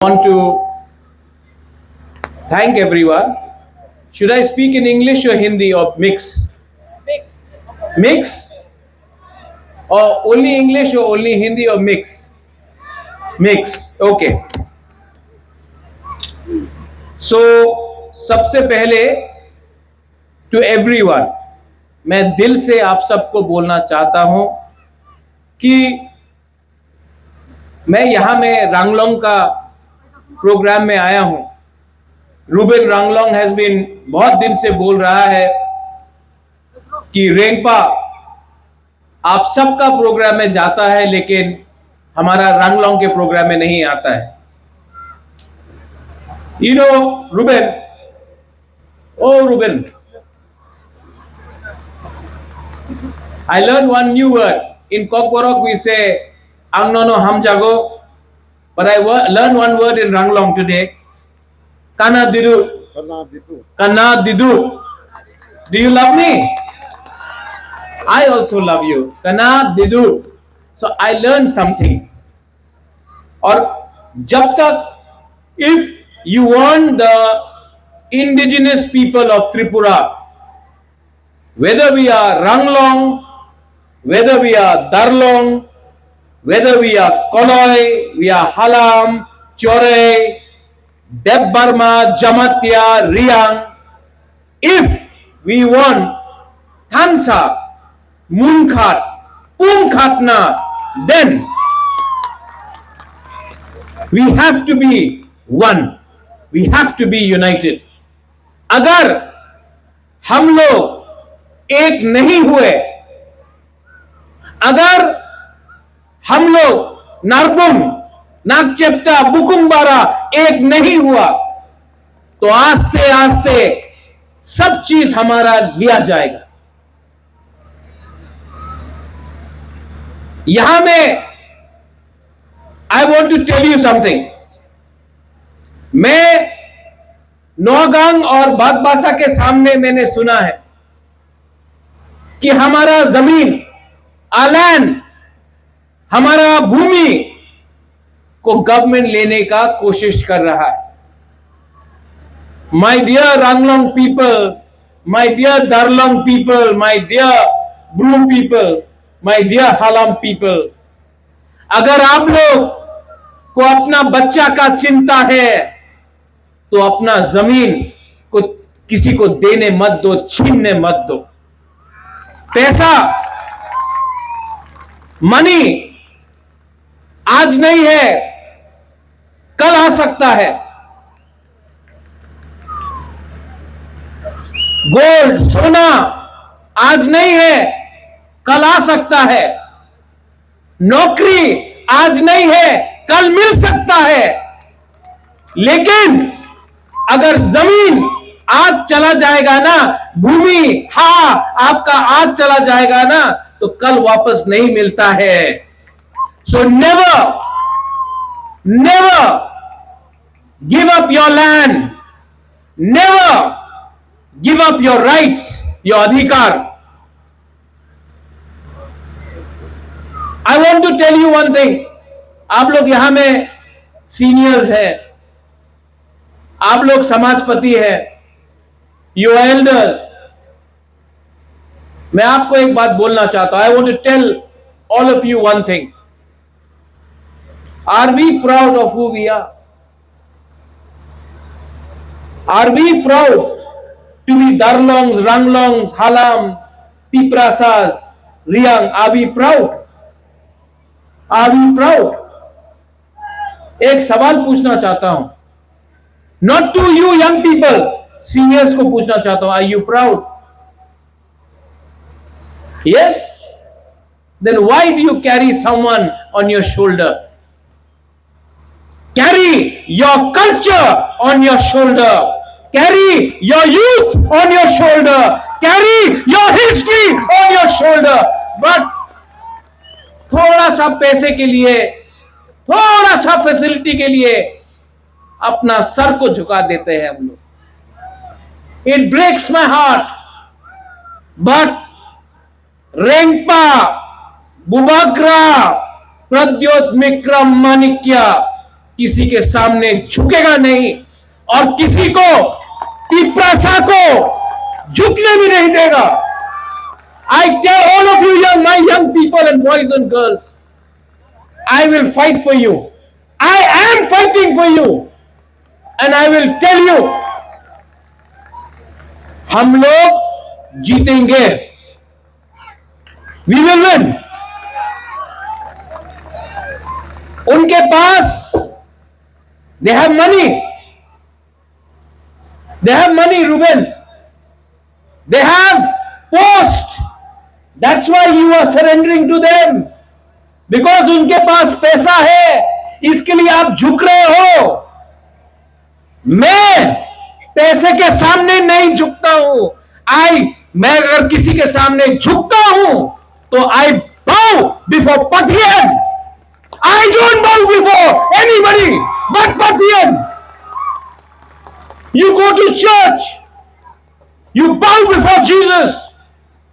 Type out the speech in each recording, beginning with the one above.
Want to thank everyone. Should I speak in English or Hindi or mix? Mix? Or only English or only Hindi or mix? Mix. Okay. So सबसे पहले to everyone, मैं दिल से आप सबको बोलना चाहता हूं कि मैं यहां में रंगलोंग का प्रोग्राम में आया हूं. रूबेन रंगलोंग हैज बीन बहुत दिन से बोल रहा है कि रेंगपा आप सबका प्रोग्राम में जाता है लेकिन हमारा रंगलोंग के प्रोग्राम में नहीं आता है. You know Ruben, oh Ruben, I learned one new word. In Kokborok we say Angnono Hamjago, but I learned one word in Ranglong today. Kana Didu. Kana Didu. Do you love me? I also love you. Kana Didu. So I learned something. और जब तक if you want the indigenous people of Tripura, whether we are Ranglong, whether we are Darlong, whether we are Koloi, we are Halam, Chore, Deb Burma, Jamatya, Riang, if we want Thansa, Munkhat, Umkhatna, then we have to be one. We have to be united. अगर हम लोग एक नहीं हुए, अगर हम लोग नारबुम, नागचेप्टा, बुकुम्बारा एक नहीं हुआ तो आस्ते आस्ते सब चीज हमारा लिया जाएगा. यहां में I want to tell you something. मैं नौगांग और बागबासा के सामने मैंने सुना है कि हमारा जमीन, आलैंड, हमारा भूमि को गवर्नमेंट लेने का कोशिश कर रहा है. My dear Ranglong people, my dear Darlong people, my dear Bru people, my dear Halam people, अगर आप लोग को अपना बच्चा का चिंता है तो अपना जमीन को किसी को देने मत दो, छीनने मत दो. पैसा, मनी आज नहीं है, कल आ सकता है. गोल्ड, सोना आज नहीं है, कल आ सकता है. नौकरी आज नहीं है, कल मिल सकता है. लेकिन अगर जमीन आज चला जाएगा ना, भूमि आपका आज चला जाएगा ना, तो कल वापस नहीं मिलता है. So never give up your land, never give up your rights, your अधिकार. I want to tell you one thing. आप लोग यहां में सीनियर्स हैं, आप लोग समाजपति हैं, यू एल्डर्स. मैं आपको एक बात बोलना चाहता हूं. I want to tell all of you one thing. Are we proud of who we are? Are we proud to be Darlongs, Ranglongs, Halam, Piprasas, Reang? Are we proud? Are we proud? एक सवाल पूछना चाहता हूं, not to you young people, seniors को पूछना चाहता हूं. Are you proud? Yes? Then why do you carry someone on your shoulder? Carry your culture on your shoulder, carry your youth on your shoulder, carry your history on your shoulder. But थोड़ा सा पैसे के लिए, थोड़ा सा facility के लिए अपना सर को झुका देते हैं हम लोग. It breaks my heart. But Rengpa, Bubagra, Pradyot, Bikram, Manikya किसी के सामने झुकेगा नहीं और किसी को पिपरासा को झुकने भी नहीं देगा. I tell all of you, my young people and boys and girls, I will fight for you. I am fighting for you. And I will tell you, हम लोग जीतेंगे. We will win. उनके पास they have money. They have money, Ruben. They have post. That's why you are surrendering to them. Because उनके पास पैसा है, इसके लिए आप झुक रहे हो. मैं पैसे के सामने नहीं झुकता हूं. मैं अगर किसी के सामने झुकता हूं तो I bow before Pathian. I don't bow before anybody but Pathian. You go to church, you bow before Jesus.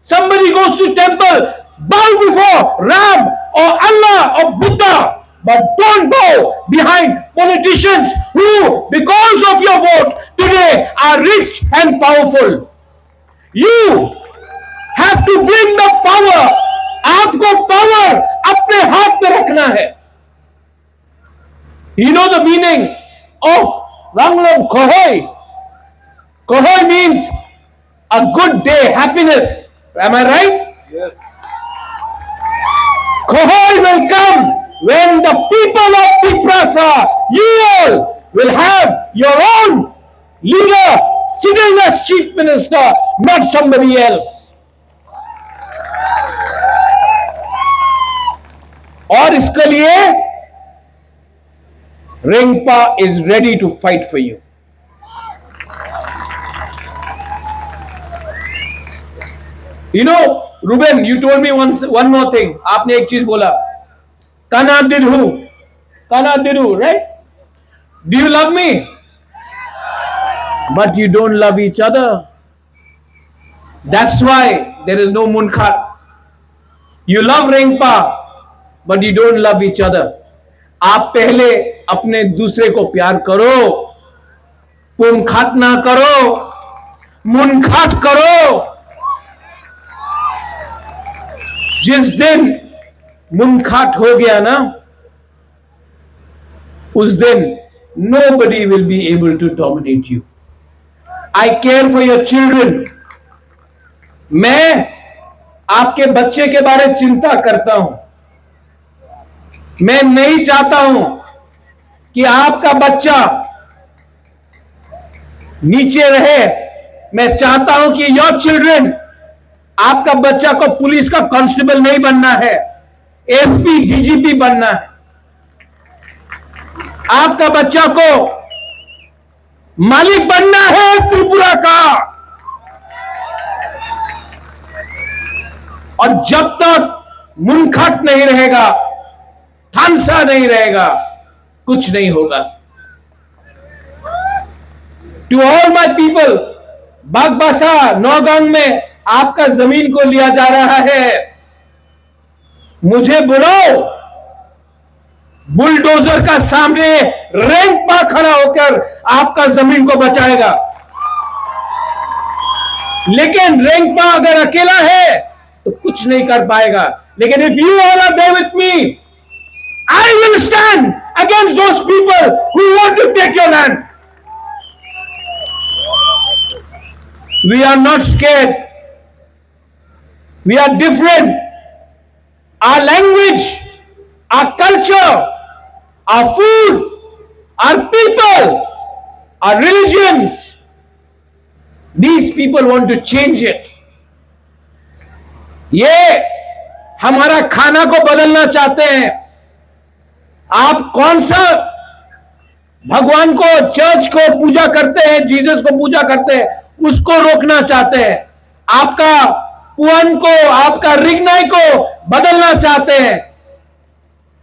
Somebody goes to temple, bow before Ram or Allah or Buddha. But don't bow behind politicians who, because of your vote, today are rich and powerful. You have to bring the power. आपको power अपने हाथ में रखना है. You know the meaning of Ranglong Kohoi? Kohoi means a good day, happiness. Am I right? Yes. Kohoi will come when the people of Tiprasa, you all will have your own leader sitting as chief minister, not somebody else. और इसके लिए Rengpa is ready to fight for you. You know, Ruben, you told me one more thing. आपने एक चीज बोला. Kanadiru, right? Do you love me? But you don't love each other. That's why there is no Munkhat. You love Rengpa, but you don't love each other. आप पहले अपने दूसरे को प्यार करो, पुनखाट ना करो, मुनखाट करो. जिस दिन मुनखाट हो गया ना, उस दिन nobody will be able to dominate you. I care for your children. मैं आपके बच्चे के बारे चिंता करता हूं. मैं नहीं चाहता हूं कि आपका बच्चा नीचे रहे. मैं चाहता हूं कि योर चिल्ड्रन, आपका बच्चा को पुलिस का कांस्टेबल नहीं बनना है, एसपी डीजीपी बनना है. आपका बच्चा को मालिक बनना है त्रिपुरा का. और जब तक मुनखट नहीं रहेगा, थानसा नहीं रहेगा, कुछ नहीं होगा. To all my people, Bagbasa Naogaon में आपका जमीन को लिया जा रहा है. मुझे बुलाओ. बुलडोजर का सामने रेंगपा खड़ा होकर आपका जमीन को बचाएगा. लेकिन रेंगपा अगर अकेला है तो कुछ नहीं कर पाएगा. लेकिन if you all are there with me, I will stand against those people who want to take your land. We are not scared. We are different. Our language, our culture, our food, our people, our religions, these people want to change it. ये हमारा खाना को बदलना चाहते हैं. आप कौन सा भगवान को, चर्च को पूजा करते हैं, जीसस को पूजा करते हैं, उसको रोकना चाहते हैं. आपका पुअन को, आपका रिगनाई को बदलना चाहते हैं.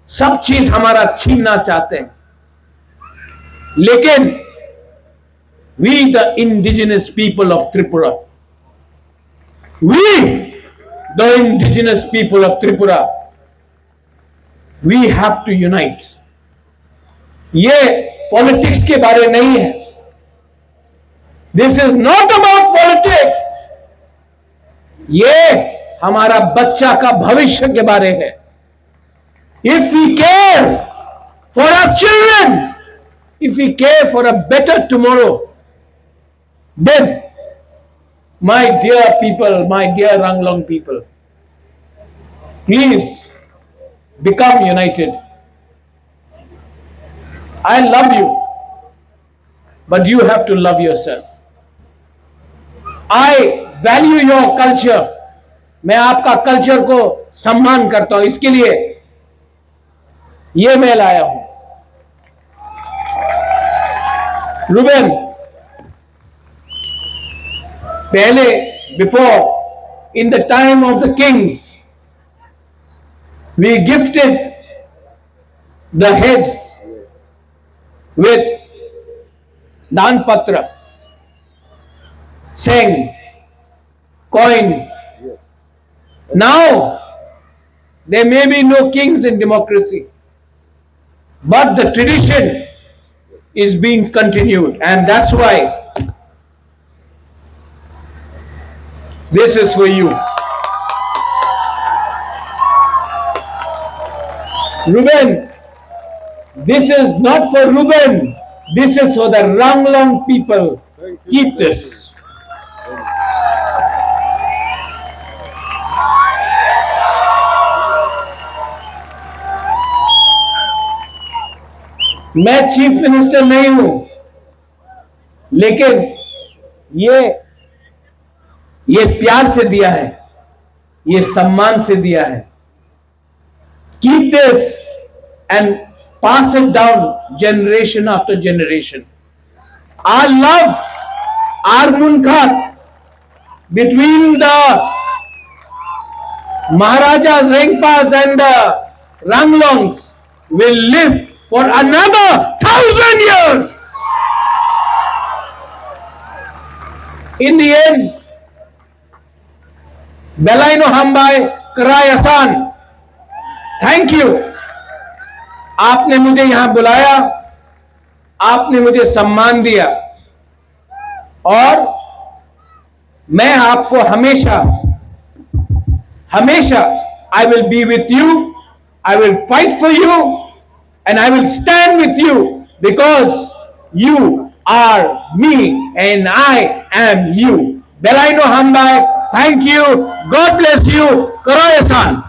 सब चीज हमारा छीनना चाहते हैं. लेकिन we the indigenous people of Tripura, we the indigenous people of Tripura, we have to unite. ये पॉलिटिक्स के बारे नहीं है. This is not about politics. ये हमारा बच्चा का भविष्य के बारे है. If we care for our children, if we care for a better tomorrow, then, my dear people, my dear Ranglong people, please become united. I love you, but you have to love yourself. I value your culture. मैं आपका culture को सम्मान करता हूं, इसके लिए ये मैं लाया हूं. रुबेन, पहले, before, in the time of the kings, we gifted the heads with dan patra, saying, coins. Now there may be no kings in democracy, but the tradition is being continued, and that's why this is for you. Ruben, this is not for Ruben, this is for the Ranglong people. Keep this. मैं chief minister नहीं हूं, लेकिन ये प्यार से दिया है, ये सम्मान से दिया है. Keep this and pass it down generation after generation. Our love, our munkhat between the Maharajas Rengpas and the Ranglongs will live for another 1,000 years. In the end, Belaino Hambai Karayasan, thank you. आपने मुझे यहां बुलाया, आपने मुझे सम्मान दिया, और मैं आपको हमेशा हमेशा I will be with you, I will fight for you, and I will stand with you because you are me and I am you. Belaino Hambai, thank you. God bless you. Karayasan.